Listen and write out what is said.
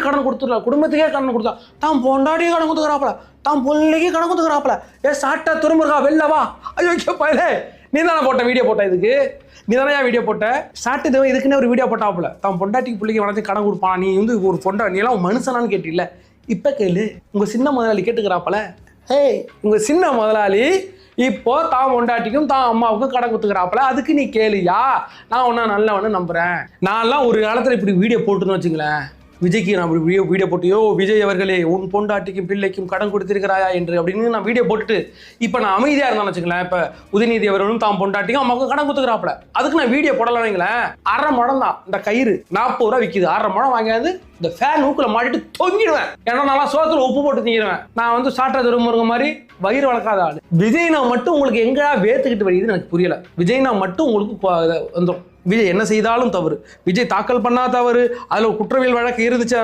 கடன் கொடுத்துடல, குடும்பத்துக்கே கடன் கொடுத்தா, தான் பொண்டாட்டியே கடன் கொடுத்துக்கிறாப்புல, தான் பிள்ளைக்கு கடன் கொடுத்துக்கிறாப்புல. சாட்டை துருமுருகா வெளிலவா, ஐயோ பயலே, நீ தானே போட்ட வீடியோ போட்ட, இதுக்கு நீ தானே வீடியோ போட்ட, சாட்டு தேவை இதுக்குன்னு ஒரு வீடியோ போட்டாப்புல, தான் பொண்டாட்டிக்கு பிள்ளைக்கு வளர்த்து கடன் கொடுப்பான், நீ வந்து ஒரு நீ எல்லாம் மனுஷனான்னு கேட்டில்ல. இப்போ கேளு, உங்கள் சின்ன முதலாளி கேட்டுக்கிறாப்பல, உங்கள் சின்ன முதலாளி இப்போ தான் பொண்டாட்டிக்கும் தான் அம்மாவுக்கும் கடன் கொடுத்துக்கிறாப்பல, அதுக்கு நீ கேளுயா, நான் ஒன்றா நல்லவன்னு நம்புகிறேன். நான்லாம் ஒரு காலத்தில் இப்படி வீடியோ போட்டுன்னு வச்சுங்களேன், விஜய்க்கு நான் வீடியோ போட்டியோ, விஜய் அவர்களே உன் பொண்டாட்டிக்கும் பிள்ளைக்கும் கடன் கொடுத்திருக்கிறாயா என்று அப்படின்னு நான் வீடியோ போட்டுட்டு இப்போ நான் அமைதியாக இருந்தான்னு வச்சுங்களேன். இப்போ உதயநிதி அவர்களும் தான் பொண்டாட்டிக்கும் அம்மாவுக்கும் கடன் கொடுத்துக்கிறாப்புல, அதுக்கு நான் வீடியோ போடலாம் வைங்களேன். 1/2 முழம் தான் இந்த கயிறு, 40 ரூபா விற்கிது. 1/2 முழம் வாங்கியாந்து இந்த ஃபேன் ஊக்கில் மாட்டிட்டு தொங்கிடுவேன். ஏன்னா நான் சோத்துல உப்பு போட்டு திங்கிடுவேன். நான் வந்து சாட்டை திருமுருங்க மாதிரி வயிறு வளர்க்காத ஆள். விஜய்னா மட்டும் உங்களுக்கு எங்கடா வேத்துக்கிட்டு வருதுன்னு எனக்கு புரியல. விஜய்னா மட்டும் உங்களுக்கு வந்துடும். விஜய் என்ன செய்தாலும் தவறு, விஜய் தாக்கல் பண்ணா தவறு, அதில் குற்றவியல் வழக்கு இருந்துச்சு,